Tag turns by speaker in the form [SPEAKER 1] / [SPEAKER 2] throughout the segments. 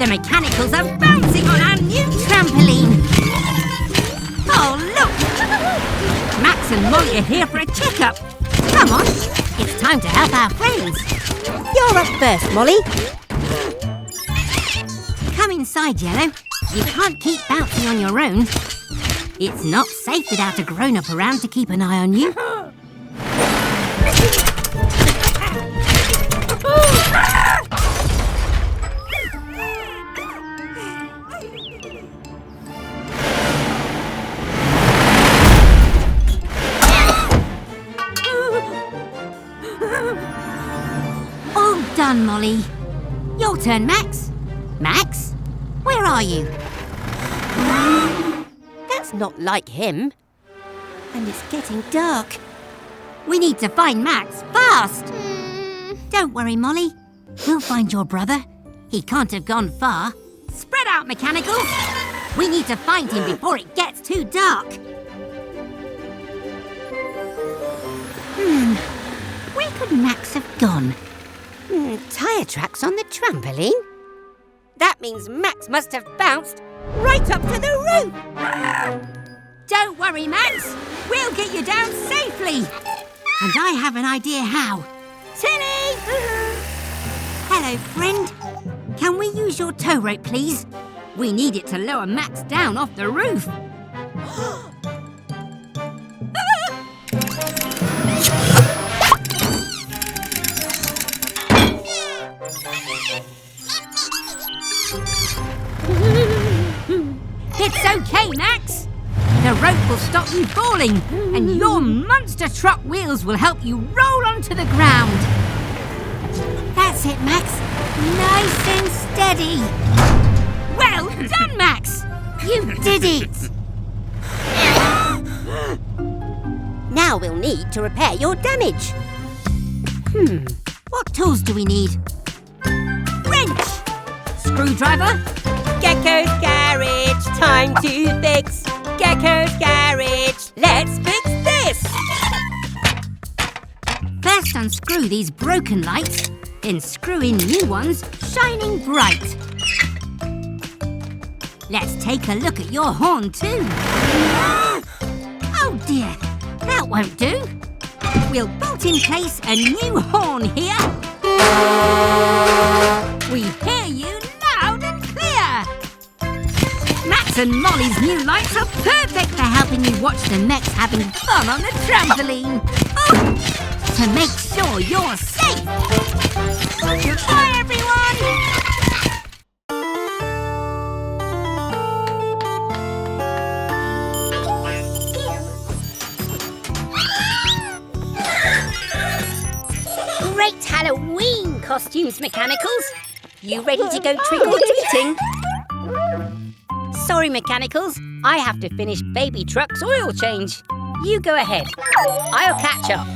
[SPEAKER 1] mechanicals are bouncing on our new trampoline. Oh, look! Max and Molly are here for a checkup. Come on, it's time to help our friends.
[SPEAKER 2] You're up first, Molly.
[SPEAKER 1] Come inside, Yellow. You can't keep bouncing on your own. It's not safe without a grown-up around to keep an eye on you. All done, Molly. Your turn, Max. Max, where are you?
[SPEAKER 2] That's not like him. And it's getting dark.
[SPEAKER 1] We need to find Max, fast! Don't worry, Molly. We'll find your brother. He can't have gone far. Spread out, mechanicals! We need to find him before it gets too dark. Where could Max have gone?
[SPEAKER 2] Tyre tracks on the trampoline? That means Max must have bounced right up to the roof.
[SPEAKER 1] Don't worry, Max. We'll get you down safely. And I have an idea how. Tilly! Hello, friend. Can we use your tow rope, please? We need it to lower Max down off the roof. It's okay, Max. The rope will stop you falling, and your monster truck wheels will help you roll onto the ground. That's it, Max. Nice and steady. Well done, Max. You did it.
[SPEAKER 2] Now we'll need to repair your damage.
[SPEAKER 1] What tools do we need? Wrench. Screwdriver.
[SPEAKER 2] Gecko's Garage, time to fix. Gecko's Garage, let's fix this.
[SPEAKER 1] First unscrew these broken lights, then screw in new ones shining bright. Let's take a look at your horn too. Oh dear, that won't do. We'll bolt in place a new horn here. We hear you loud and clear. Max and Molly's new lights are perfect for helping you watch the mechs having fun on the trampoline. Oh, to make sure you're safe. Goodbye, everyone.
[SPEAKER 2] Great Halloween costumes, mechanicals. You ready to go trick-or-treating? Sorry, mechanicals. I have to finish Baby Truck's oil change. You go ahead. I'll catch up.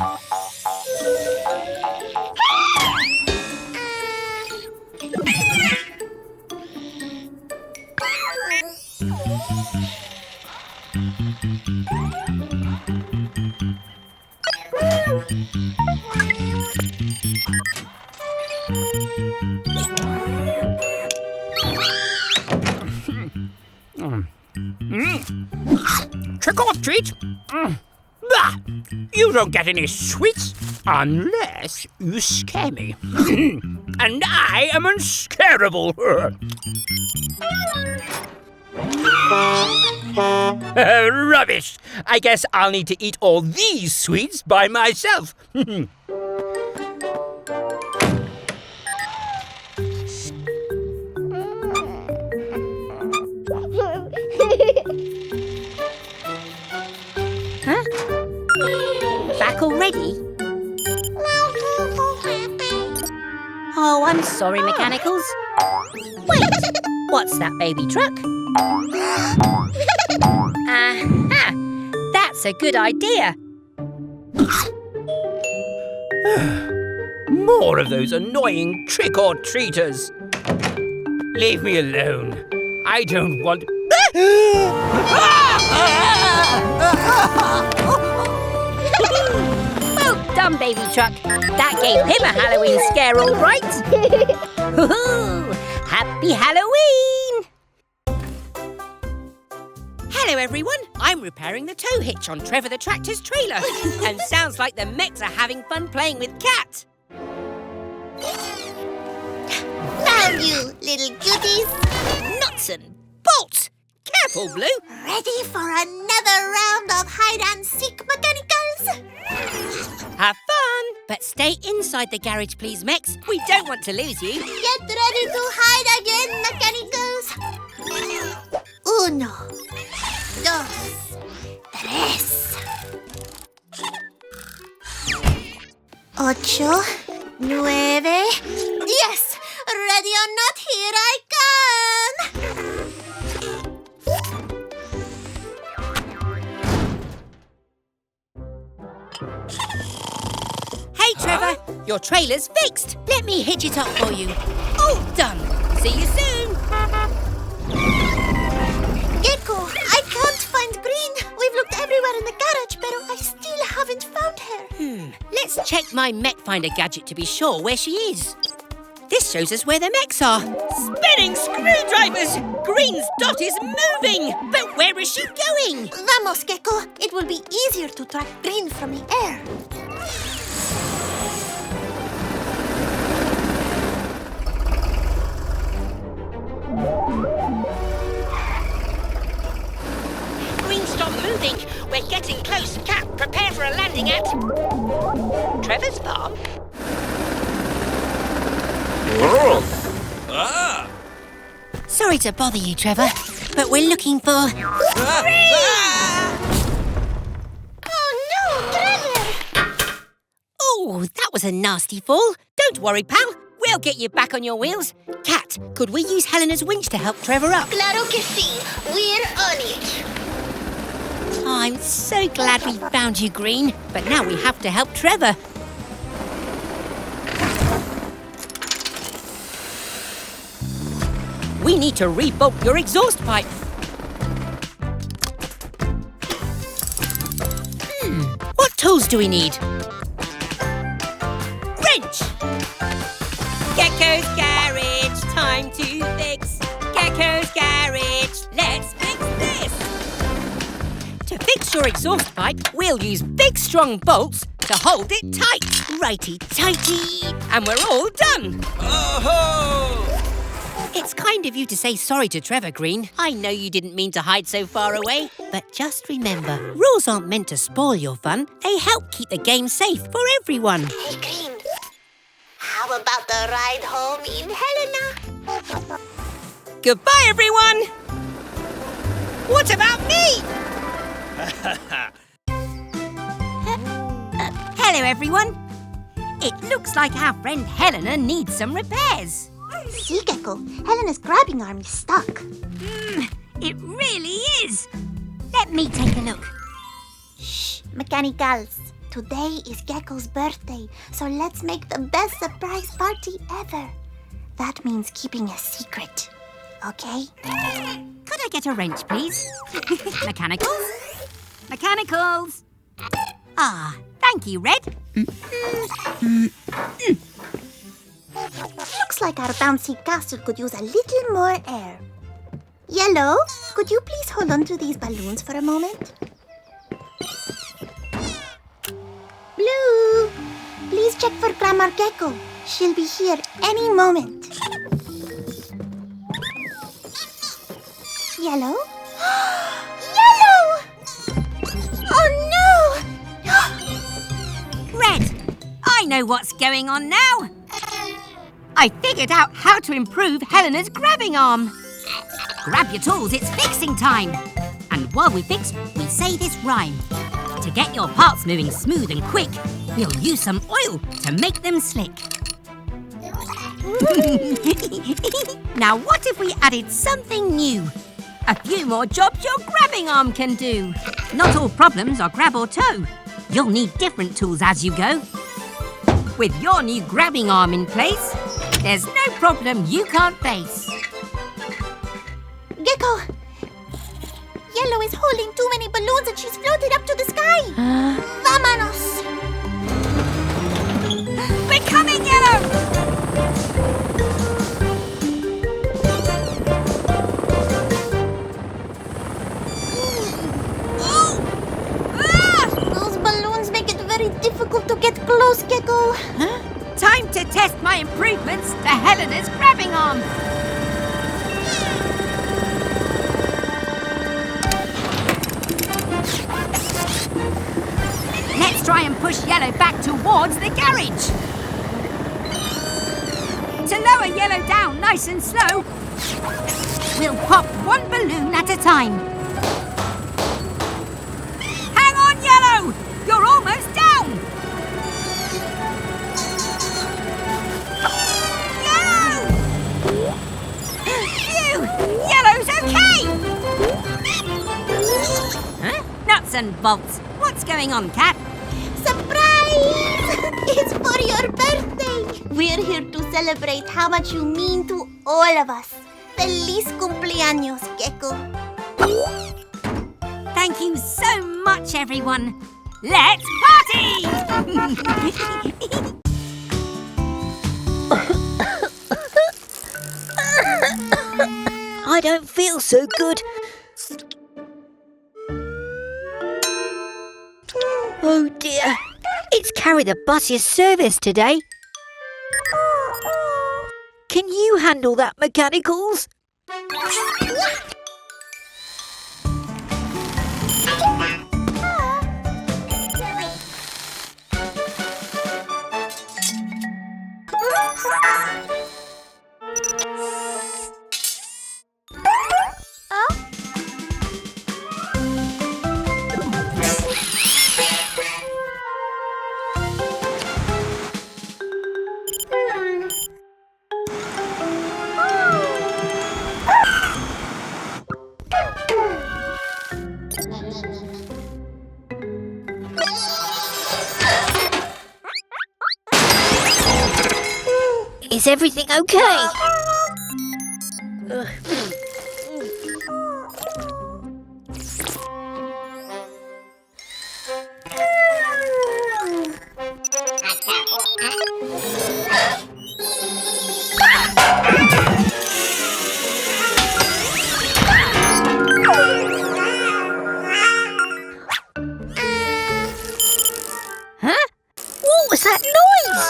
[SPEAKER 3] Trick or treat? Bah! You don't get any sweets unless you scare me. And I am unscarable. Rubbish! I guess I'll need to eat all these sweets by myself.
[SPEAKER 2] Huh? Back already? Oh, I'm sorry, mechanicals. Wait, what's that, Baby Truck? Aha! That's a good idea.
[SPEAKER 3] More of those annoying trick-or-treaters. Leave me alone. I don't want...
[SPEAKER 2] Well done, Baby Truck. That gave him a Halloween scare, all right. Happy Happy Halloween! Hello, everyone. I'm repairing the tow hitch on Trevor the Tractor's trailer. And sounds like the Mechs are having fun playing with Cat.
[SPEAKER 4] Found you, little cuties.
[SPEAKER 2] Nuts and bolts! Careful, Blue.
[SPEAKER 4] Ready for another round of hide-and-seek mechanicals?
[SPEAKER 2] Have fun, but stay inside the garage, please, Mechs. We don't want to lose you.
[SPEAKER 4] Get ready to hide again, mechanicals. 1, 2, 3. 8, 9, 10. Ready or not, here I come.
[SPEAKER 2] Hey, Trevor, your trailer's fixed. Let me hitch it up for you. All done. See you soon.
[SPEAKER 4] Gecko, I can't find Green. We've looked everywhere in the garage, but I still haven't found her.
[SPEAKER 2] Let's check my Mech Finder gadget to be sure where she is. This shows us where the Mechs are. Spinning screwdrivers! Green's dot is moving! But where is she going?
[SPEAKER 4] Vamos, Gecko. It will be easier to track Green from the air.
[SPEAKER 2] Green, stop moving. We're getting close. Cat, prepare for a landing at Trevor's farm. Sorry to bother you, Trevor, but we're looking for...
[SPEAKER 4] Oh, no, Trevor!
[SPEAKER 2] Oh, that was a nasty fall. Don't worry, pal. We'll get you back on your wheels. Cat, could we use Helena's winch to help Trevor up?
[SPEAKER 4] Claro que sí. We're on it.
[SPEAKER 2] Oh, I'm so glad we found you, Green. But now we have to help Trevor. We need to re-bolt your exhaust pipe. What tools do we need? Wrench! Gecko's Garage, time to fix. Gecko's Garage, let's fix this. To fix your exhaust pipe, we'll use big strong bolts to hold it tight. Righty-tighty. And we're all done.
[SPEAKER 3] Oh-ho!
[SPEAKER 2] It's kind of you to say sorry to Trevor, Green. I know you didn't mean to hide so far away. But just remember, rules aren't meant to spoil your fun. They help keep the game safe for everyone.
[SPEAKER 4] Hey, Green. How about the ride home in Helena?
[SPEAKER 2] Goodbye, everyone! What about me? Hello, everyone. It looks like our friend Helena needs some repairs.
[SPEAKER 4] See, Gecko, Helena's grabbing arm is stuck.
[SPEAKER 1] It really is. Let me take a look.
[SPEAKER 4] Shh, mechanicals. Today is Gecko's birthday, so let's make the best surprise party ever. That means keeping a secret, okay?
[SPEAKER 1] Could I get a wrench, please? Mechanicals? Mechanicals! Ah, thank you, Red.
[SPEAKER 4] Looks like our bouncy castle could use a little more air. Yellow, could you please hold on to these balloons for a moment? Blue, please check for Grandma Gecko. She'll be here any moment. Yellow? Yellow! Oh no!
[SPEAKER 1] Red, I know what's going on now. I figured out how to improve Helena's grabbing arm. Grab your tools, it's fixing time. And while we fix, we say this rhyme. To get your parts moving smooth and quick, we'll use some oil to make them slick. Now what if we added something new? A few more jobs your grabbing arm can do. Not all problems are grab or tow. You'll need different tools as you go. With your new grabbing arm in place, there's no problem you can't face.
[SPEAKER 4] Gecko! Yellow is holding too many balloons and she's floated up to the sky. Vámonos!
[SPEAKER 1] We're coming, Yellow!
[SPEAKER 4] Get close, Gecko.
[SPEAKER 1] Time to test my improvements to Helena's grabbing arm. Let's try and push Yellow back towards the garage. To lower Yellow down nice and slow, we'll pop one balloon at a time. Hang on, Yellow! You're almost down! Yellow! Phew! Yellow's okay! Huh? Nuts and bolts. What's going on, Cat?
[SPEAKER 4] Surprise! It's for your birthday. We're here to celebrate how much you mean to all of us. Feliz cumpleaños, Gecko.
[SPEAKER 1] Thank you so much, everyone. Let's party!
[SPEAKER 2] I don't feel so good. Oh dear, it's carried the busiest service today. Can you handle that, mechanicals? Is everything okay? Huh? What was that noise?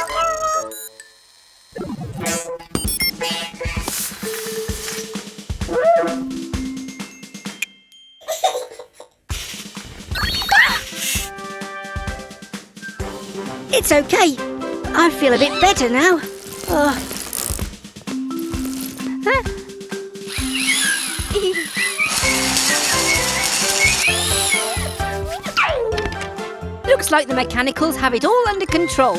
[SPEAKER 2] It's okay. I feel a bit better now. Huh?
[SPEAKER 1] Looks like the mechanicals have it all under control.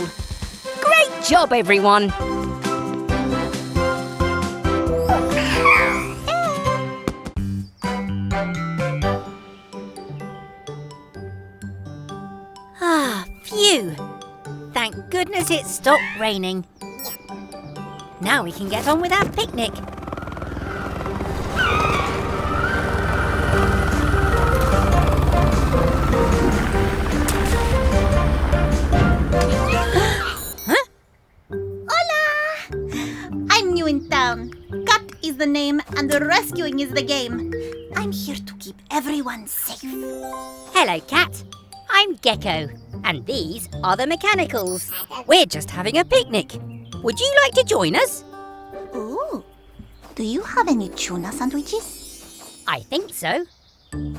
[SPEAKER 1] Great job, everyone. Ah, phew. Thank goodness it stopped raining. Now we can get on with our picnic. Huh?
[SPEAKER 4] Hola! I'm new in town. Cut is the name and the rescuing is the game. I'm here to keep everyone safe.
[SPEAKER 1] Hello, Cat. I'm Gecko, and these are the mechanicals. We're just having a picnic. Would you like to join us?
[SPEAKER 4] Ooh. Do you have any tuna sandwiches?
[SPEAKER 1] I think so.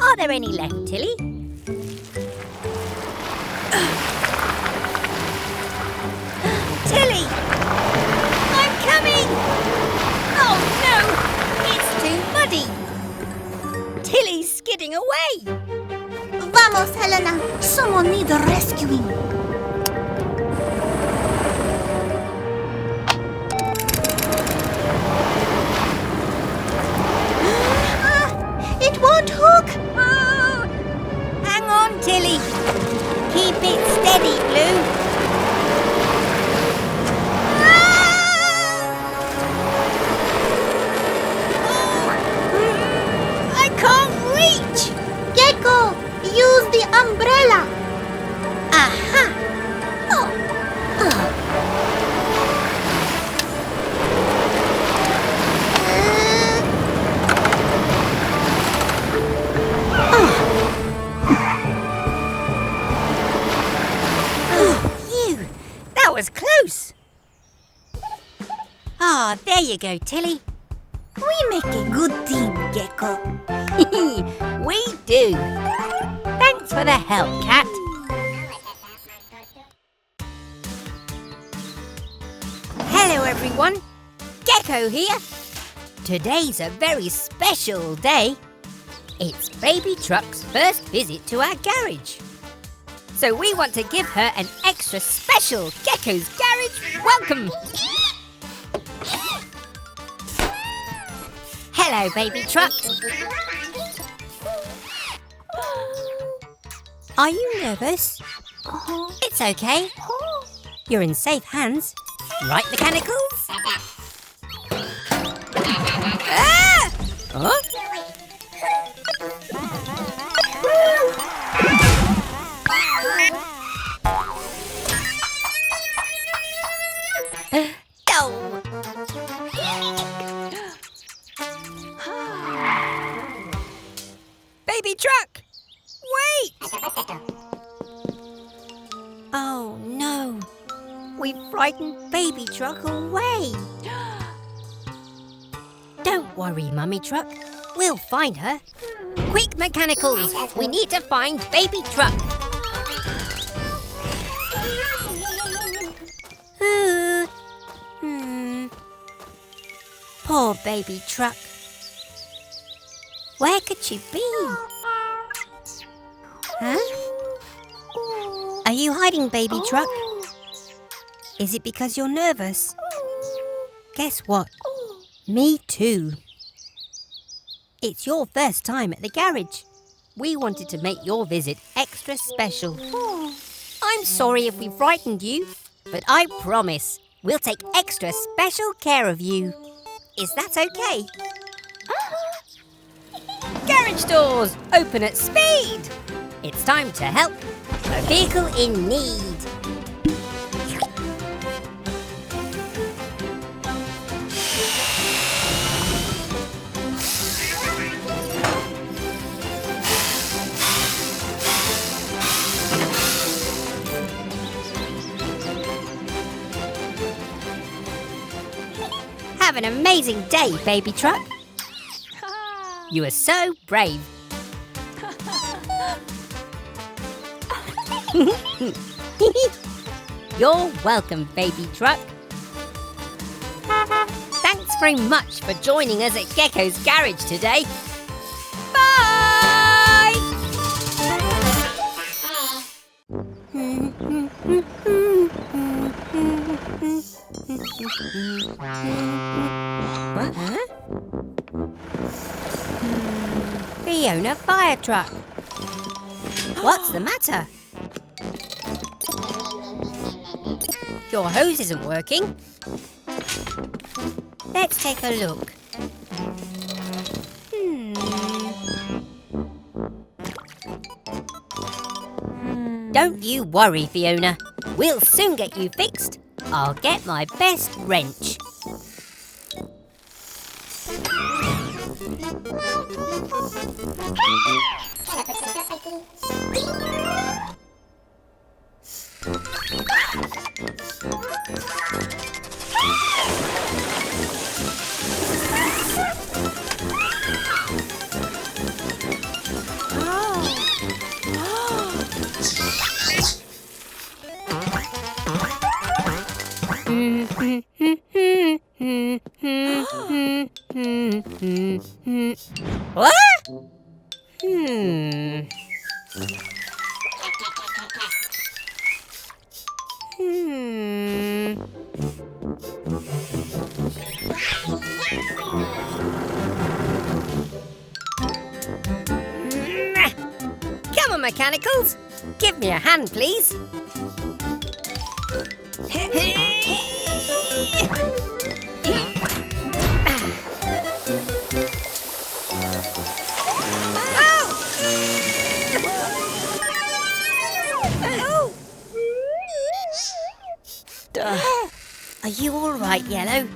[SPEAKER 1] Are there any left, Tilly? Tilly! I'm coming! Oh no! It's too muddy! Tilly's skidding away!
[SPEAKER 4] Vamos, Helena! Someone needs rescuing! It won't hook!
[SPEAKER 1] Oh! Hang on, Tilly! Keep it steady, Blue! I can't reach!
[SPEAKER 4] Gecko, use the umbrella!
[SPEAKER 1] Aha!
[SPEAKER 2] you go, Tilly.
[SPEAKER 4] We make a good team, Gecko.
[SPEAKER 2] We do. Thanks for the help, Cat. Hello, everyone. Gecko here. Today's a very special day. It's Baby Truck's first visit to our garage. So we want to give her an extra special Gecko's Garage welcome. Hello, Baby Truck. Are you nervous? It's okay. You're in safe hands. Right, Mechanicals? Ah! Huh? No! Baby Truck! Wait! Oh no! We've frightened Baby Truck away! Don't worry, Mummy Truck. We'll find her. Quick, Mechanicals! We need to find Baby Truck! Poor Baby Truck. Where could she be? Huh? Are you hiding, Baby Truck? Is it because you're nervous? Guess what? Me too. It's your first time at the garage. We wanted to make your visit extra special. I'm sorry if we frightened you, but I promise we'll take extra special care of you. Is that okay? Garage doors open at speed. It's time to help a vehicle in need. Have an amazing day, Baby Truck. You are so brave. You're welcome, Baby Truck. Thanks very much for joining us at Gecko's Garage today. Bye! What? Huh? Fiona fire truck. What's the matter? Your hose isn't working. Let's take a look. Don't you worry, Fiona. We'll soon get you fixed. I'll get my best wrench. What? Come on, Mechanicals. Give me a hand, please. Are you all right, Yellow?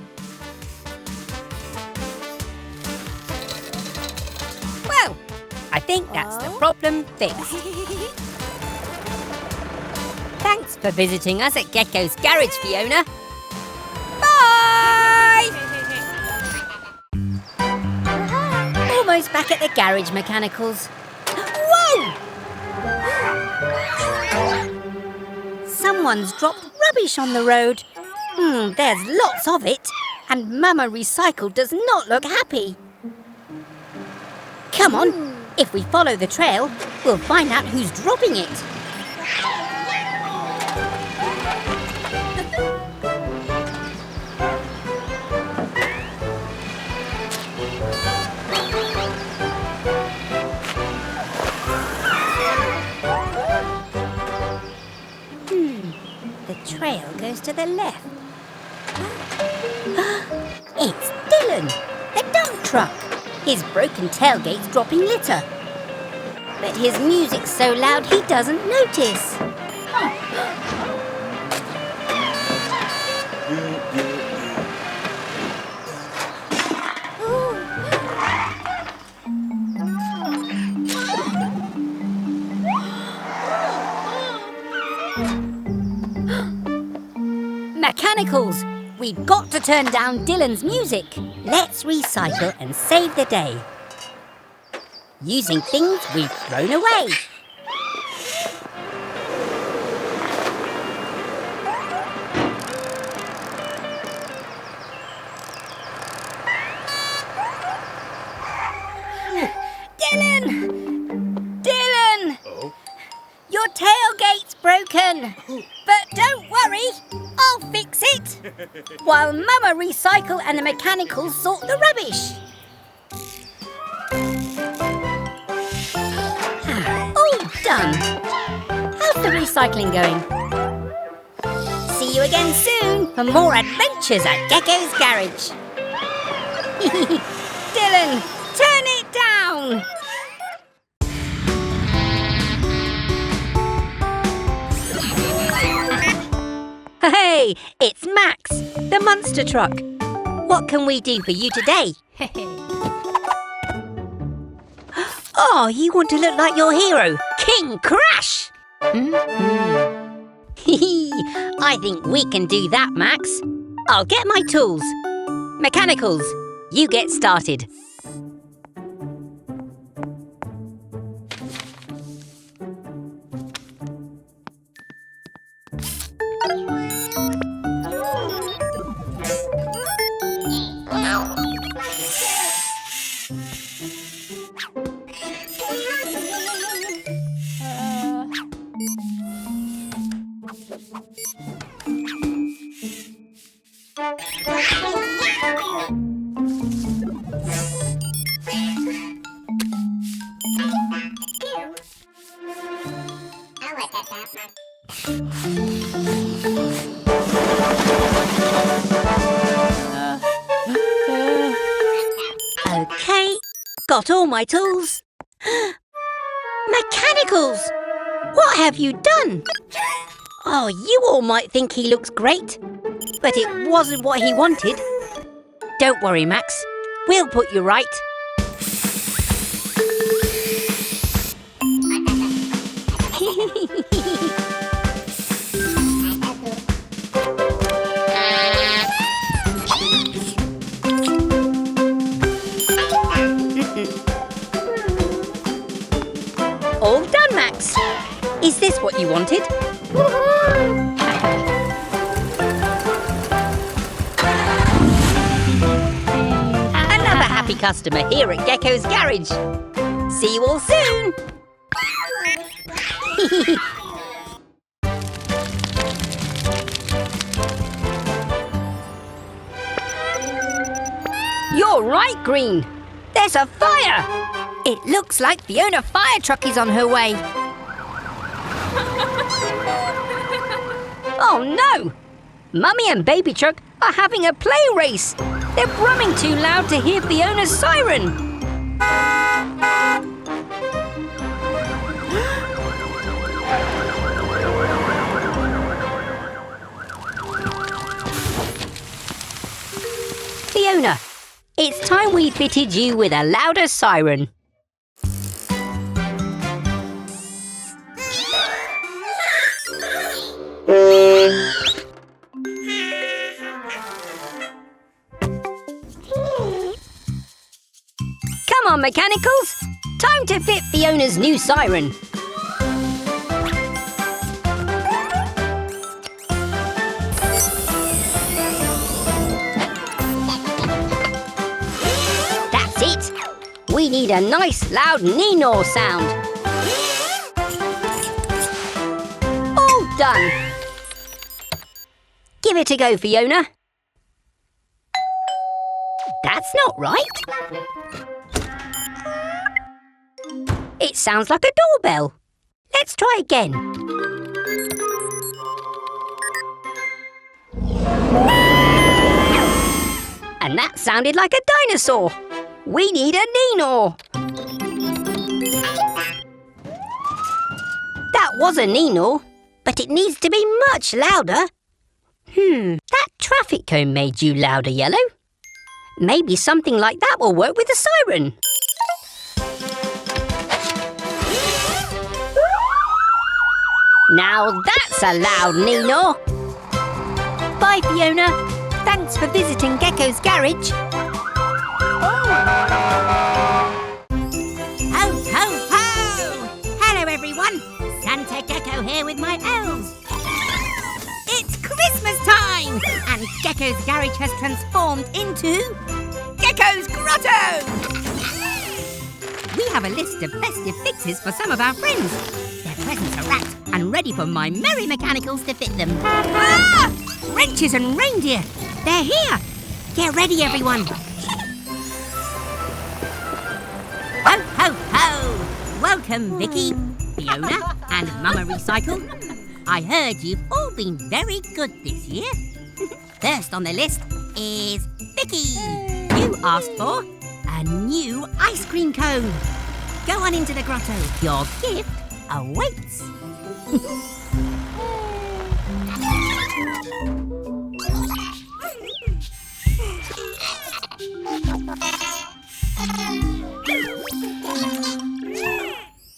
[SPEAKER 2] Well, I think that's the problem fixed. Thanks for visiting us at Gecko's Garage, Fiona. Bye!
[SPEAKER 1] almost back at the garage, Mechanicals. Whoa! Someone's dropped rubbish on the road. There's lots of it, and Mama Recycle does not look happy. Come on, if we follow the trail, we'll find out who's dropping it. The trail goes to the left. It's Dylan, the dump truck. His broken tailgate's dropping litter. But his music's so loud he doesn't notice. Mechanicals, we've got to turn down Dylan's music. Let's recycle and save the day. Using things we've thrown away. Dylan!
[SPEAKER 3] Oh?
[SPEAKER 1] Your tailgate's broken. But don't worry, I'll fix it. While Mama Recycle and the Mechanicals sort the rubbish. All done. How's the recycling going? See you again soon for more adventures at Gecko's Garage. Dylan, turn it down. Hey, it's Max, the monster truck. What can we do for you today? Oh, you want to look like your hero, King Crash! I think we can do that, Max. I'll get my tools. Mechanicals, you get started. Okay, got all my tools. Mechanicals! What have you done? Oh, you all might think he looks great, but it wasn't what he wanted. Don't worry, Max. We'll put you right. All done, Max. Is this what you wanted? Another happy customer here at Gecko's Garage. See you all soon. You're right, Green. There's a fire. It looks like Fiona fire truck is on her way. Oh no! Mummy and Baby Truck are having a play race. They're brumming too loud to hear Fiona's siren. Fiona, it's time we fitted you with a louder siren. Come on,
[SPEAKER 2] on, mechanicals. Time to fit Fiona's new siren. That's it. We need a nice loud neenor sound. All done. Give it a go, Fiona. That's not right. It sounds like a doorbell. Let's try again. And that sounded like a dinosaur. We need a neenor. That was a neenor, but it needs to be much louder. That traffic cone made you louder, Yellow. Maybe something like that will work with the siren. Now that's a loud neenor. Bye, Fiona. Thanks for visiting Gecko's garage.
[SPEAKER 1] Ho, ho, ho! Hello, everyone. Santa Gecko here with my elves. It's Christmas time! And Gecko's garage has transformed into Gecko's Grotto! We have a list of festive fixes for some of our friends. Their presents are wrapped and ready for my merry mechanicals to fit them. Ah! Wrenches and reindeer! They're here! Get ready, everyone! Ho, ho, ho! Welcome, Vicky, Fiona and Mama Recycle. I heard you've all been very good this year. First on the list is Vicky. You asked for a new ice cream cone. Go on into the grotto. Your gift awaits.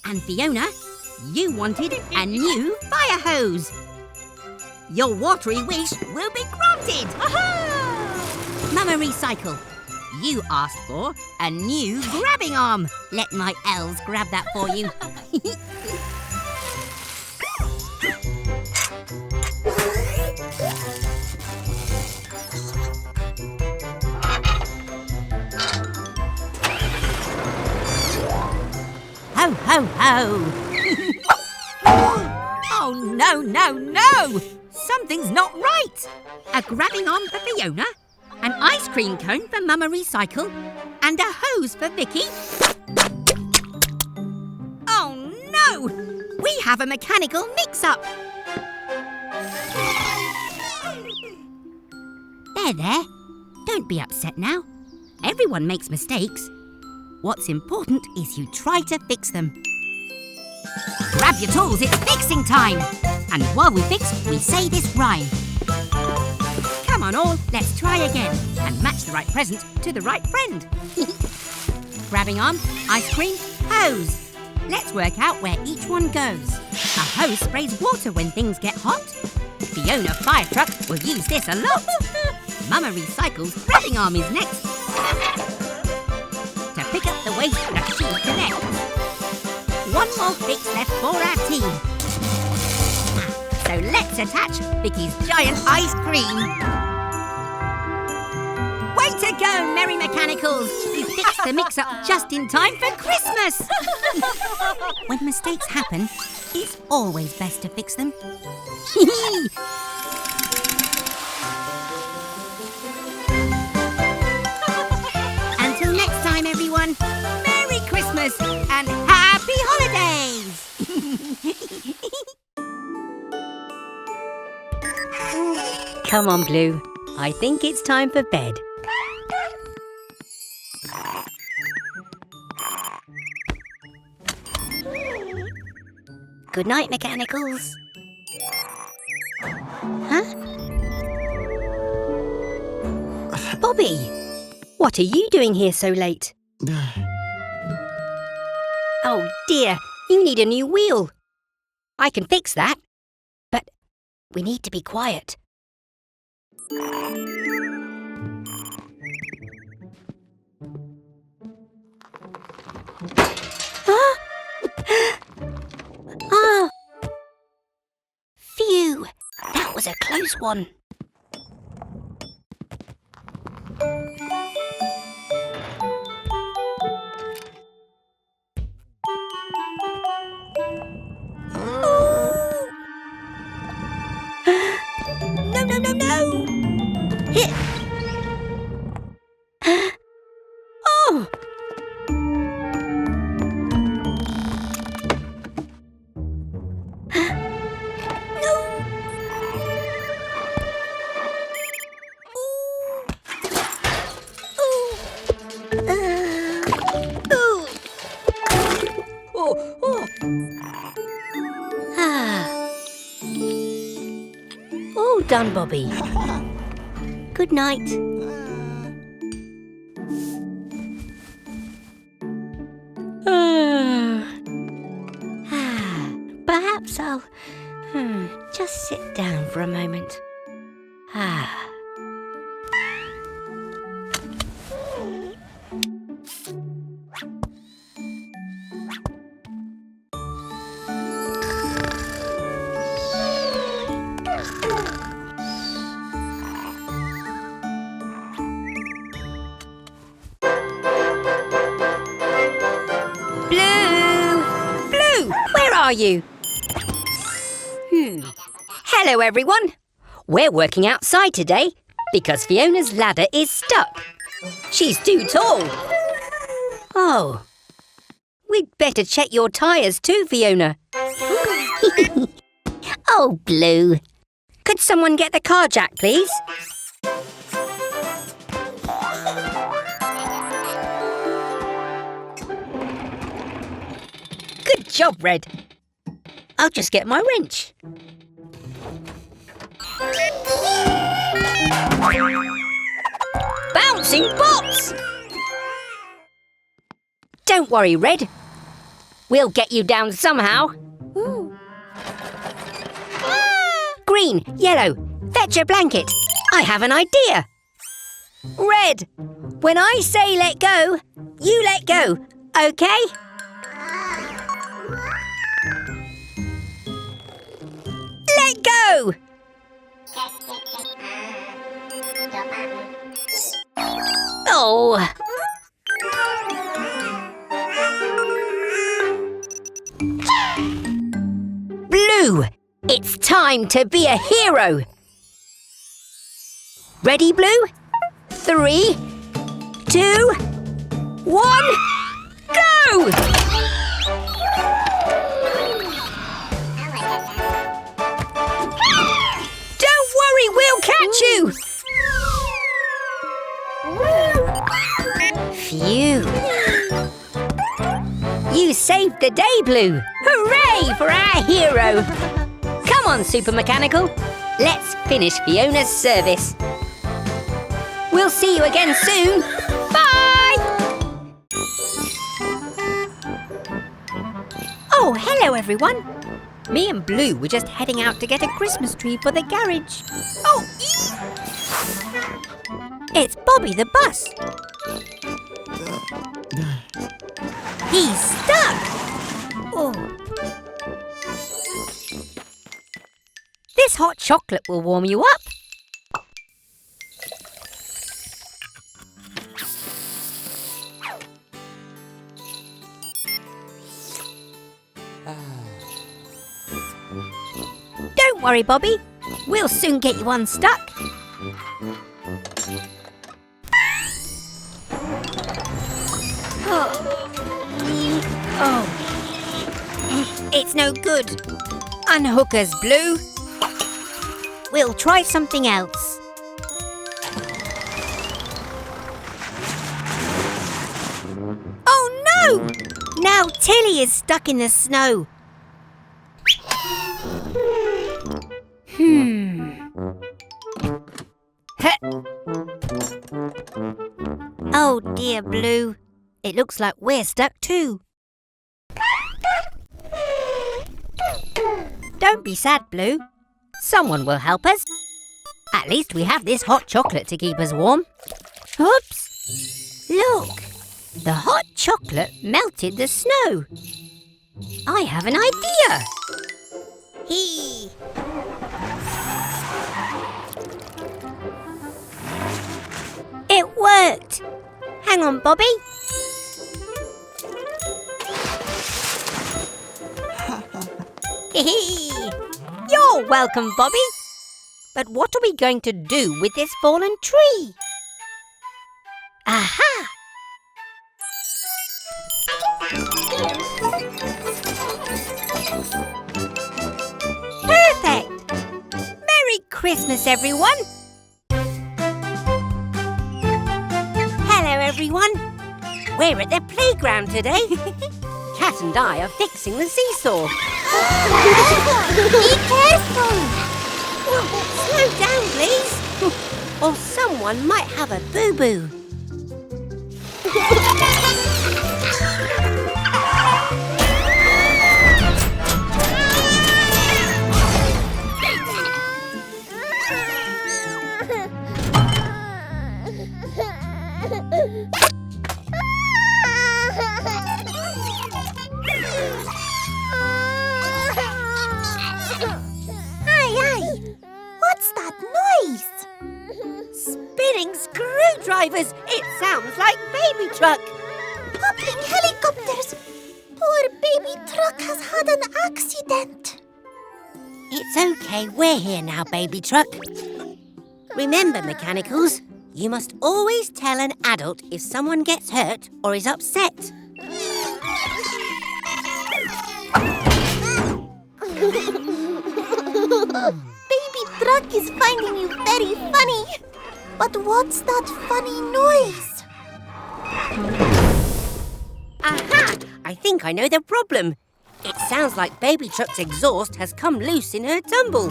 [SPEAKER 1] And Fiona, you wanted a new fire hose. Your watery wish will be granted. Mama Recycle, you asked for a new grabbing arm. Let my elves grab that for you. Ho, ho, ho! Oh, no, no, no! Something's not right! A grabbing arm for Fiona, an ice cream cone for Mama Recycle, and a hose for Vicky. Oh, no! We have a mechanical mix-up! There. Don't be upset now. Everyone makes mistakes. What's important is you try to fix them. Grab your tools, it's fixing time! And while we fix, we say this rhyme. Come on all, let's try again and match the right present to the right friend. Grabbing arm, ice cream, hose. Let's work out where each one goes. A hose sprays water when things get hot. Fiona Fire Truck will use this a lot. Mama Recycle's grabbing arm is next. To pick up the waste that she collects. One more fix left for our team. So let's attach Vicky's giant ice cream. Way to go, Merry Mechanicals! You fixed the mix-up just in time for Christmas! When mistakes happen, it's always best to fix them. Until next time, everyone, Merry Christmas and Happy Holidays!
[SPEAKER 2] Come on, Blue. I think it's time for bed. Good night, Mechanicals. Huh? Bobby! What are you doing here so late? Oh dear, you need a new wheel. I can fix that, but we need to be quiet. Ah! Phew! That was a close one. No, no, no, no! Hit! Oh! All done, Bobby. Good night. Perhaps I'll just sit down for a moment. Are you? Hello, everyone. We're working outside today because Fiona's ladder is stuck. She's too tall. Oh, we'd better check your tyres too, Fiona. Oh, Blue. Could someone get the car jack, please? Good job, Red. I'll just get my wrench. Bouncing bots! Don't worry, Red. We'll get you down somehow. Green, yellow, fetch a blanket. I have an idea. Red, when I say let go, you let go, okay? Let go! Oh! Blue, it's time to be a hero. Ready, Blue? 3, 2, 1, go! We'll catch you! Phew! You saved the day, Blue! Hooray for our hero! Come on, Super Mechanical. Let's finish Fiona's service. We'll see you again soon. Bye! Oh, hello, everyone. Me and Blue were just heading out to get a Christmas tree for the garage. Oh! It's Bobby the bus. He's stuck. Oh. This hot chocolate will warm you up. Don't worry, Bobby. We'll soon get you unstuck. Oh. It's no good. Unhook us, Blue. We'll try something else. Oh no! Now Tilly is stuck in the snow. Oh dear, Blue. It looks like we're stuck too. Don't be sad, Blue. Someone will help us. At least we have this hot chocolate to keep us warm. Oops! Look! The hot chocolate melted the snow. I have an idea. Hee! It worked. Hang on, Bobby. You're welcome, Bobby. But what are we going to do with this fallen tree? Aha! Perfect! Merry Christmas, everyone! Hello, everyone. We're at the playground today. Cat and I are fixing the seesaw.
[SPEAKER 4] Be careful!
[SPEAKER 2] Slow down, please. Or someone might have a boo-boo.
[SPEAKER 4] What's that noise?
[SPEAKER 2] Spinning screwdrivers! It sounds like baby truck.
[SPEAKER 4] Popping helicopters! Poor baby truck has had an accident.
[SPEAKER 2] It's okay, we're here now, baby truck. Remember, mechanicals, you must always tell an adult if someone gets hurt or is upset.
[SPEAKER 4] Baby truck is finding you very funny. But what's that funny noise?
[SPEAKER 2] Aha! I think I know the problem. It sounds like baby truck's exhaust has come loose in her tumble.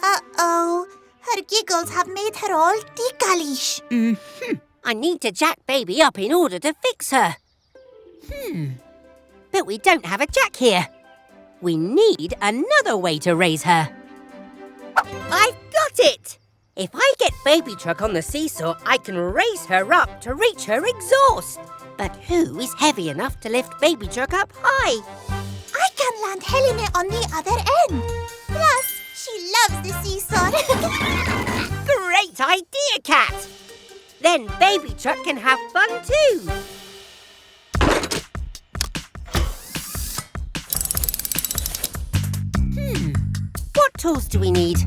[SPEAKER 4] Uh-oh. Her giggles have made her all ticklish.
[SPEAKER 2] I need to jack baby up in order to fix her. But we don't have a jack here. We need another way to raise her. I've got it! If I get baby truck on the seesaw, I can raise her up to reach her exhaust. But who is heavy enough to lift baby truck up high?
[SPEAKER 4] I can land Helena on the other end. Plus, she loves the seesaw.
[SPEAKER 2] Great idea, Cat! Then baby truck can have fun too. What tools do we need?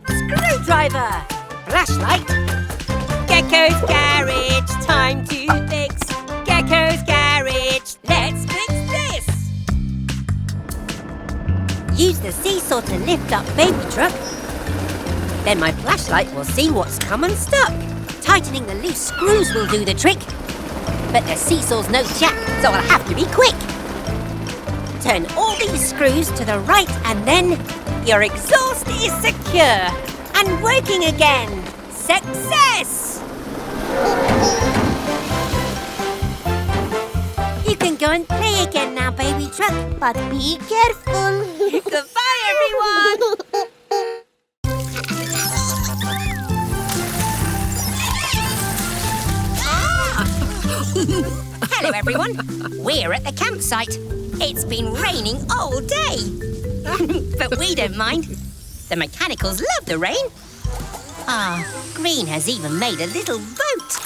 [SPEAKER 2] Screwdriver! Flashlight! Gecko's garage, time to fix. Gecko's garage, let's fix this! Use the seesaw to lift up baby truck. Then my flashlight will see what's come unstuck. Tightening the loose screws will do the trick. But the seesaw's no jack, so I'll have to be quick. Turn all these screws to the right and then your exhaust is secure and working again. Success! You can go and play again now, baby truck.
[SPEAKER 4] But be careful.
[SPEAKER 2] Goodbye, everyone! Hello, everyone. We're at the campsite. It's been raining all day. But we don't mind. The mechanicals love the rain. Green has even made a little boat.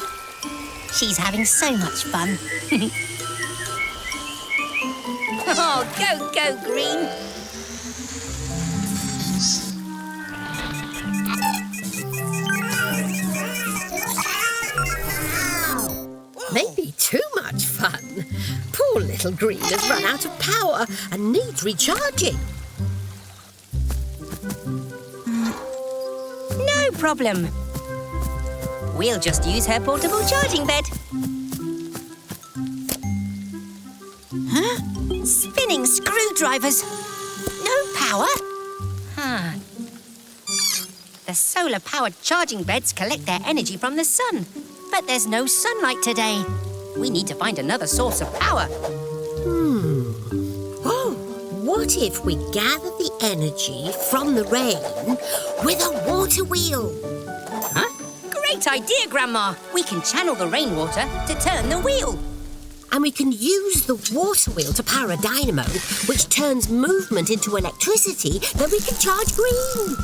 [SPEAKER 2] She's having so much fun. Oh, go, Green.
[SPEAKER 5] Maybe too much fun. Poor little Green has run out of power and needs recharging.
[SPEAKER 2] No problem. We'll just use her portable charging bed. Huh? Spinning screwdrivers. No power? The solar-powered charging beds collect their energy from the sun. But there's no sunlight today. We need to find another source of power.
[SPEAKER 5] Oh, what if we gather the energy from the rain with a water wheel?
[SPEAKER 2] Huh? Great idea, Grandma. We can channel the rainwater to turn the wheel.
[SPEAKER 5] And we can use the water wheel to power a dynamo, which turns movement into electricity that we can charge green.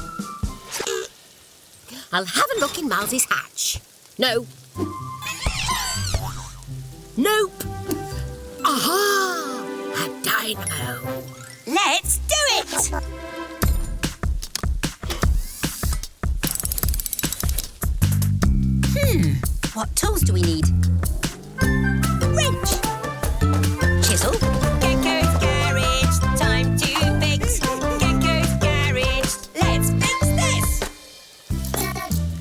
[SPEAKER 5] I'll have a look in Miles's hatch. No. Nope. Aha! A dynamo.
[SPEAKER 2] Let's do it! What tools do we need? Wrench. Chisel. Gecko's garage. Time to fix. Gecko's garage. Let's fix this.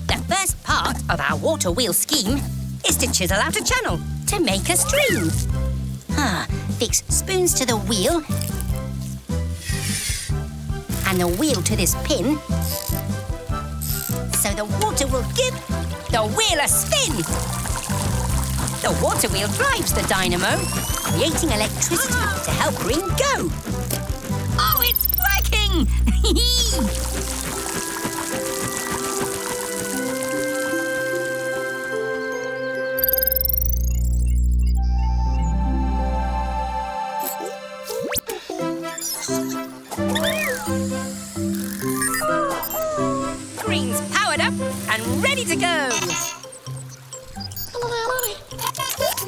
[SPEAKER 2] The first part of our water wheel scheme is to chisel out a channel to make a stream. Fix spoons to the wheel and the wheel to this pin so the water will give the wheel a spin. The water wheel drives the dynamo, creating electricity to help green go. Oh, it's working! Green's powered up and ready to go.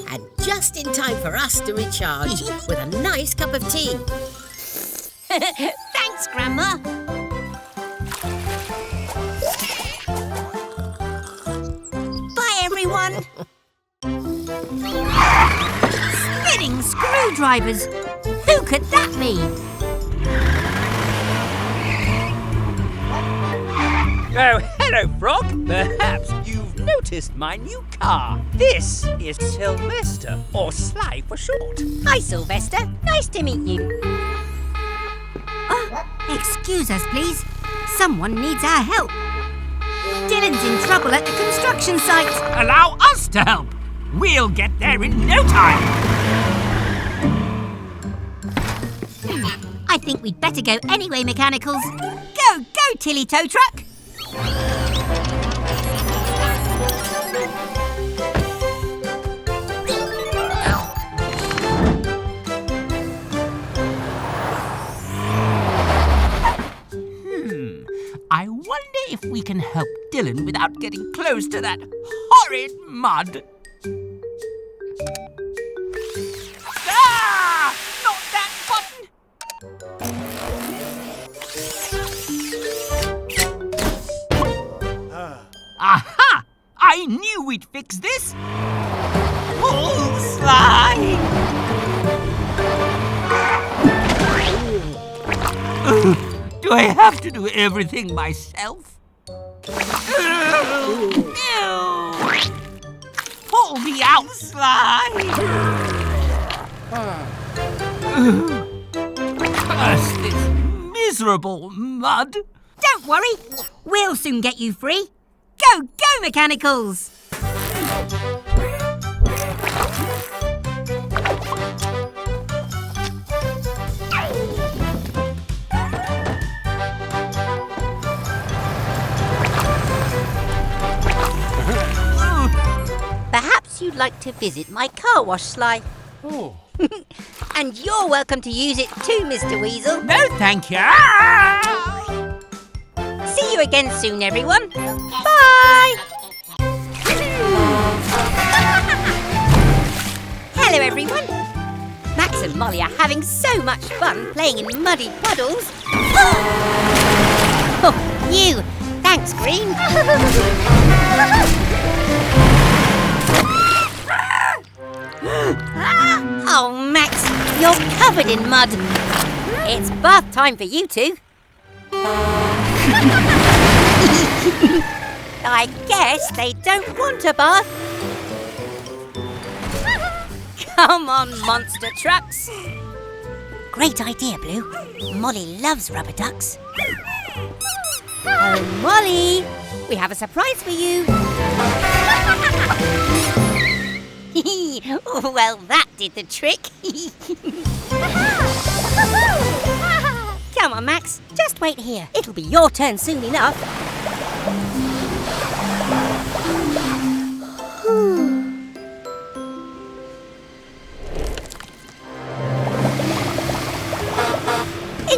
[SPEAKER 5] And just in time for us to recharge with a nice cup of tea.
[SPEAKER 2] Thanks, Grandma. Bye, everyone.
[SPEAKER 1] Spinning screwdrivers! Who could that mean?
[SPEAKER 3] Oh, hello, Frog. Perhaps you've noticed my new car. This is Sylvester, or Sly for short.
[SPEAKER 2] Hi, Sylvester. Nice to meet you.
[SPEAKER 1] Excuse us, please. Someone needs our help. Dylan's in trouble at the construction site.
[SPEAKER 3] Allow us to help. We'll get there in no time.
[SPEAKER 1] I think we'd better go anyway, Mechanicals. Go, Tilly Tow Truck!
[SPEAKER 3] I wonder if we can help Dylan without getting close to that horrid mud. Ah! Not that button! Aha! I knew we'd fix this! Pull, Sly! Do I have to do everything myself? Pull me out, Sly! Curse this miserable mud!
[SPEAKER 1] Don't worry, we'll soon get you free. Go, Mechanicals!
[SPEAKER 2] Perhaps you'd like to visit my car wash, Sly.
[SPEAKER 3] Oh.
[SPEAKER 2] And you're welcome to use it too, Mr. Weasel.
[SPEAKER 3] No, thank you.
[SPEAKER 2] See you again soon, everyone. Bye! Hello, everyone. Max and Molly are having so much fun playing in muddy puddles. Oh, you. Thanks, Green. Oh, Max, you're covered in mud. It's bath time for you two. I guess they don't want a bath. Come on, monster trucks. Great idea, Blue. Molly loves rubber ducks. Oh, Molly, we have a surprise for you. Well, that did the trick. Come on, Max. Just wait here. It'll be your turn soon enough.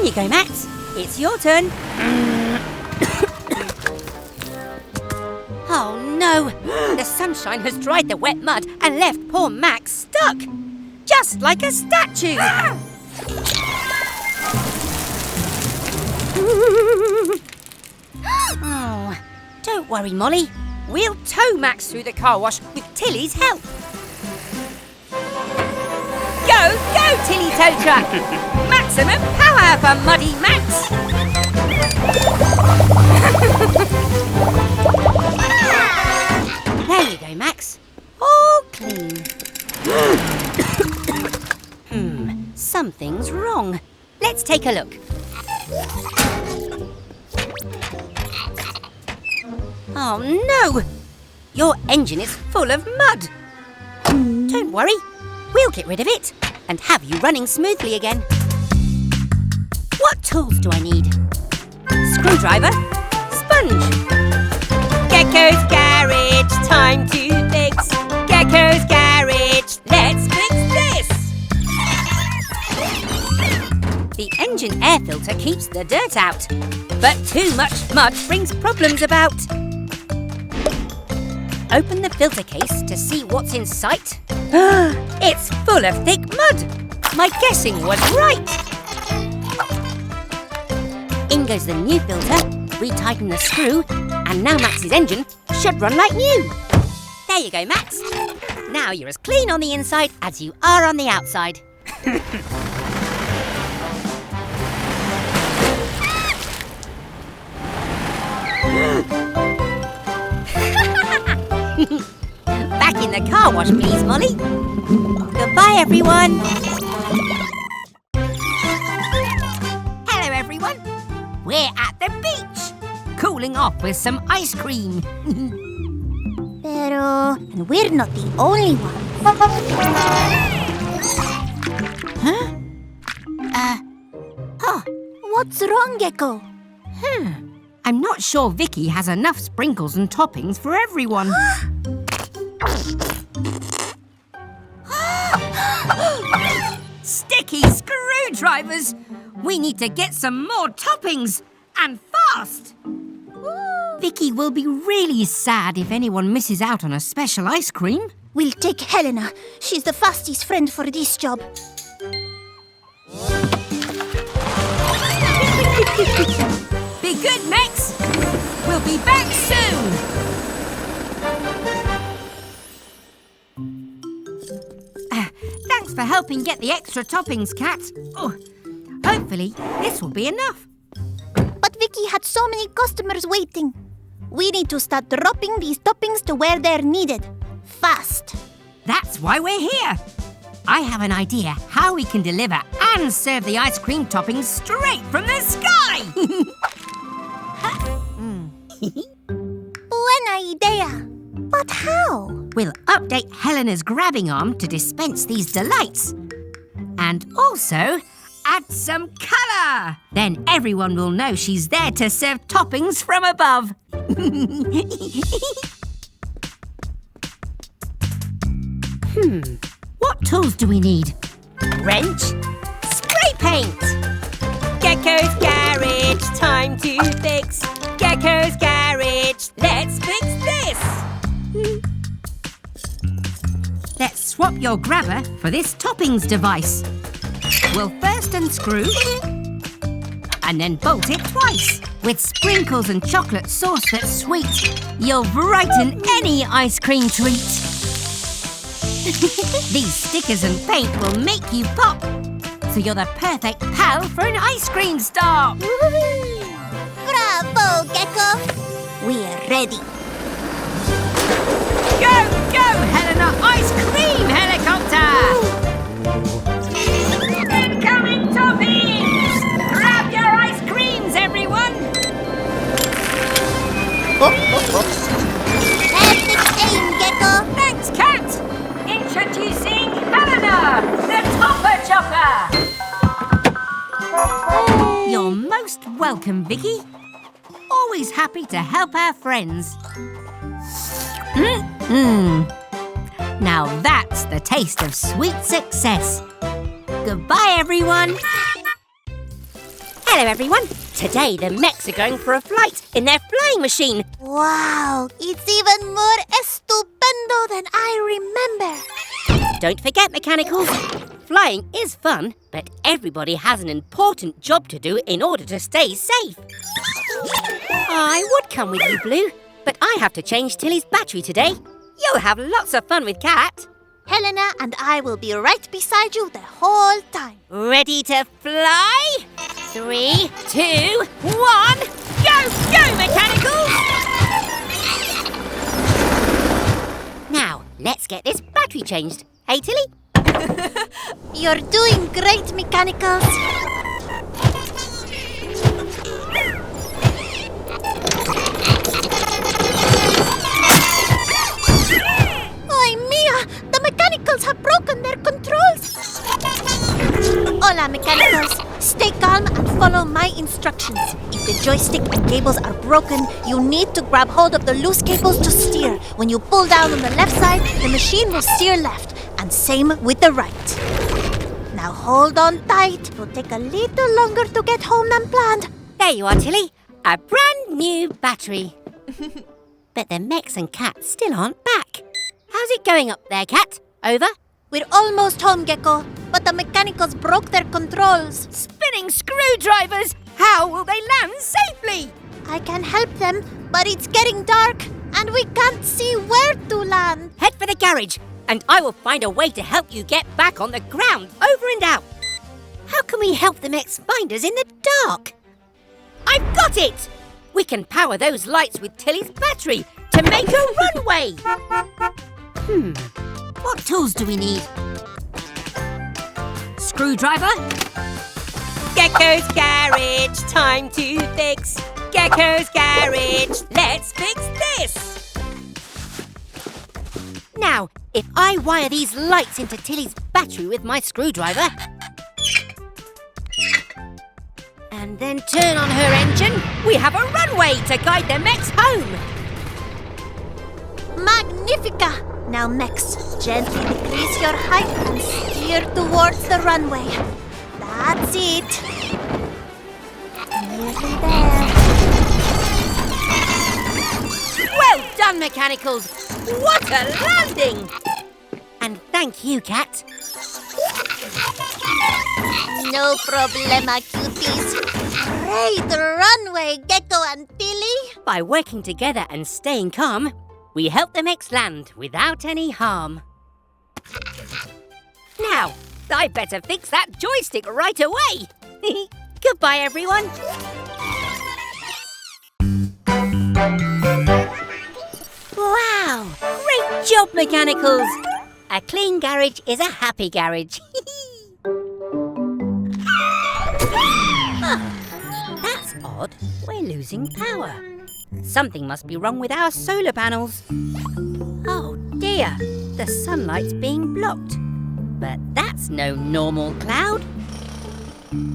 [SPEAKER 2] On you go, Max. It's your turn. Oh no! The sunshine has dried the wet mud and left poor Max stuck. Just like a statue. Oh, don't worry, Molly. We'll tow Max through the car wash with Tilly's help. Go, go, Tilly Tow Truck! Maximum power for Muddy Max! There you go, Max. All clean. Something's wrong. Let's take a look. Oh no! Your engine is full of mud. Don't worry, we'll get rid of it and have you running smoothly again. What tools do I need? Screwdriver, sponge. Gecko's Garage, time to fix. Gecko's Garage, let's fix this. The engine air filter keeps the dirt out, but too much mud brings problems about. Open the filter case to see what's in sight. It's full of thick mud. My guessing was right. In goes the new filter, retighten the screw, and now Max's engine should run like new. There you go, Max. Now you're as clean on the inside as you are on the outside. Back in the car wash, please, Molly. Goodbye, everyone. Hello, everyone. We're at the beach, cooling off with some ice cream.
[SPEAKER 4] Pero we're not the only ones. Huh? What's wrong, Gecko?
[SPEAKER 1] I'm not sure Vicky has enough sprinkles and toppings for everyone. Sticky screwdrivers! We need to get some more toppings, and fast! Vicky will be really sad if anyone misses out on a special ice cream.
[SPEAKER 4] We'll take Helena. She's the fastest friend for this job.
[SPEAKER 1] Be good, Max! We'll be back soon! Thanks for helping get the extra toppings, Kat. Oh, hopefully, this will be enough.
[SPEAKER 4] But Vicky had so many customers waiting. We need to start dropping these toppings to where they're needed. Fast.
[SPEAKER 1] That's why we're here. I have an idea how we can deliver and serve the ice cream toppings straight from the sky.
[SPEAKER 4] Buena idea. But how?
[SPEAKER 1] We'll update Helena's grabbing arm to dispense these delights. And also add some colour. Then everyone will know she's there to serve toppings from above. What tools do we need?
[SPEAKER 2] Wrench, spray paint. Gecko's Garage, time to fix. Gecko's Garage, let's fix this.
[SPEAKER 1] Let's swap your grabber for this toppings device. We'll first unscrew and then bolt it twice. With sprinkles and chocolate sauce that's sweet, you'll brighten any ice cream treat. These stickers and paint will make you pop, so you're the perfect pal for an ice cream stop.
[SPEAKER 4] Bravo, Gecko. We're ready.
[SPEAKER 1] Go, go, Helena Ice Cream Helicopter! Incoming toppings! Grab your ice creams, everyone!
[SPEAKER 4] Have the aim, Gecko.
[SPEAKER 1] Thanks, Kat! Introducing Helena, the Topper Chopper! You're most welcome, Vicky. Always happy to help our friends. Now that's the taste of sweet success. Goodbye, everyone.
[SPEAKER 2] Hello, everyone. Today, the mechs are going for a flight in their flying machine.
[SPEAKER 4] Wow, it's even more estupendo than I remember.
[SPEAKER 2] Don't forget, Mechanicals. Flying is fun, but everybody has an important job to do in order to stay safe. I would come with you, Blue, but I have to change Tilly's battery today. You'll have lots of fun with Cat.
[SPEAKER 4] Helena and I will be right beside you the whole time.
[SPEAKER 2] Ready to fly? 3, 2, 1, go, go, Mechanicals! Now, let's get this battery changed. Hey, Tilly?
[SPEAKER 4] You're doing great, Mechanicals. Ay, Mia! The Mechanicals have broken their controls. Hola, Mechanicals. Stay calm and follow my instructions. If the joystick and cables are broken, you need to grab hold of the loose cables to steer. When you pull down on the left side, the machine will steer left. And same with the right. Now hold on tight. It will take a little longer to get home than planned.
[SPEAKER 2] There you are, Tilly. A brand new battery. But the mechs and Cat still aren't back. How's it going up there, Cat? Over?
[SPEAKER 4] We're almost home, Gecko. But the Mechanicals broke their controls.
[SPEAKER 2] Spinning screwdrivers! How will they land safely?
[SPEAKER 4] I can help them, but it's getting dark. And we can't see where to land.
[SPEAKER 2] Head for the garage, and I will find a way to help you get back on the ground, over and out. How can we help the mechs find us in the dark? I've got it! We can power those lights with Tilly's battery to make a runway.
[SPEAKER 1] What tools do we need? Screwdriver?
[SPEAKER 2] Gecko's garage, time to fix. Gecko's garage, let's fix this. Now, if I wire these lights into Tilly's battery with my screwdriver and then turn on her engine, we have a runway to guide the mechs home.
[SPEAKER 4] Magnifica! Now, Mex, gently decrease your height and steer towards the runway. That's it. Nearly there.
[SPEAKER 2] Well done, Mechanicals. What a landing! And thank you, Cat.
[SPEAKER 4] No problema, cuties. Great runway, Gecko and Tilly.
[SPEAKER 2] By working together and staying calm, we help the mechs land without any harm. Now, I better fix that joystick right away. Goodbye, everyone. Wow! Great job, Mechanicals. A clean garage is a happy garage. That's odd. We're losing power. Something must be wrong with our solar panels. Oh dear, the sunlight's being blocked. But that's no normal cloud.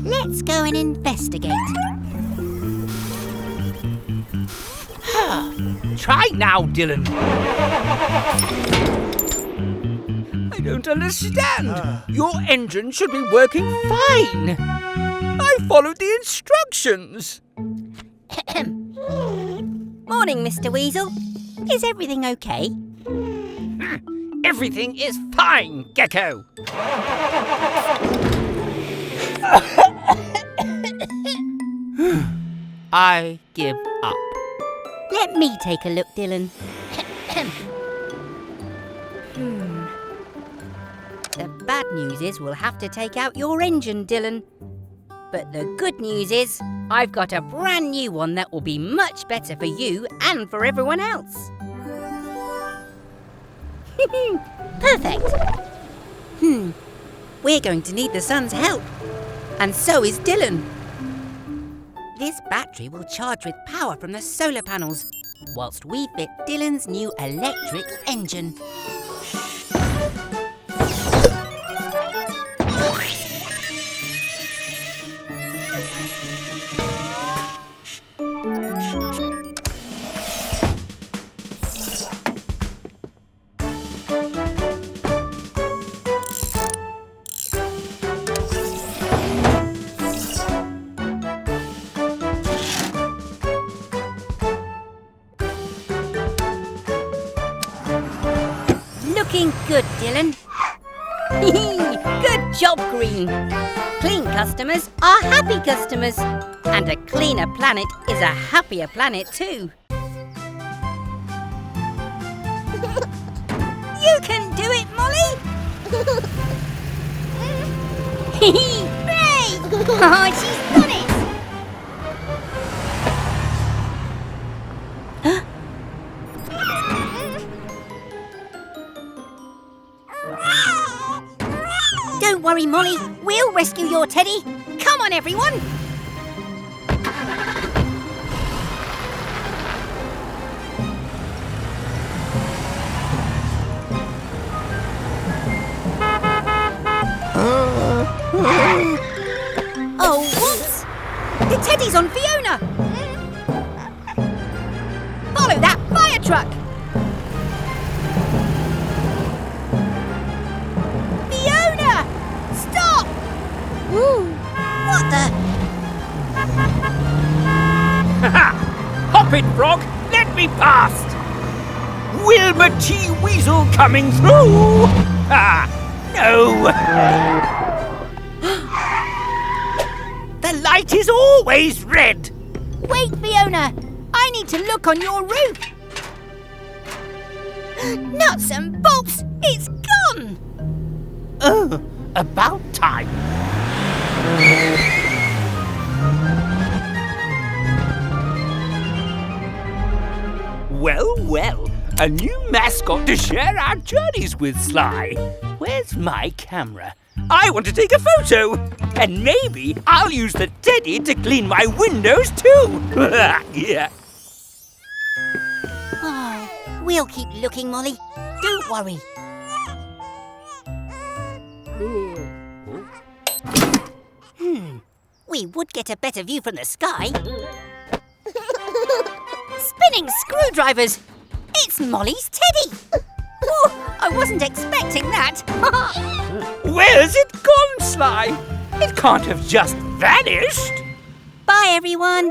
[SPEAKER 2] Let's go and investigate.
[SPEAKER 3] Try now, Dylan. I don't understand. Your engine should be working fine. I followed the instructions.
[SPEAKER 2] Morning, Mr. Weasel. Is everything okay?
[SPEAKER 3] Everything is fine, Gecko. I give up.
[SPEAKER 2] Let me take a look, Dylan. The bad news is we'll have to take out your engine, Dylan. But the good news is I've got a brand new one that will be much better for you and for everyone else. Perfect. We're going to need the sun's help. And so is Dylan. This battery will charge with power from the solar panels, whilst we fit Dylan's new electric engine. Looking good, Dylan. Good job, Green. Clean customers are happy customers. And a cleaner planet is a happier planet too. You can do it, Molly!
[SPEAKER 1] Hooray! Oh, she's done it!
[SPEAKER 2] Don't worry, Molly. We'll rescue your teddy. Come on, everyone. Oh, whoops! The teddy's on Fiona. Follow that fire truck. Fiona! Stop!
[SPEAKER 4] Ooh.
[SPEAKER 2] What the?
[SPEAKER 3] Hop it, Frog! Let me past! Wilma T. Weasel coming through! No! The light is always red!
[SPEAKER 2] Wait, Fiona! I need to look on your roof. Nuts and bolts! It's gone!
[SPEAKER 3] Oh, about time. Well, well, a new mascot to share our journeys with, Sly. Where's my camera? I want to take a photo. And maybe I'll use the teddy to clean my windows too. Yeah.
[SPEAKER 2] Oh, we'll keep looking, Molly. Don't worry. We would get a better view from the sky. Spinning screwdrivers! It's Molly's teddy! Oh, I wasn't expecting that.
[SPEAKER 3] Where's it gone, Sly? It can't have just vanished.
[SPEAKER 2] Bye, everyone.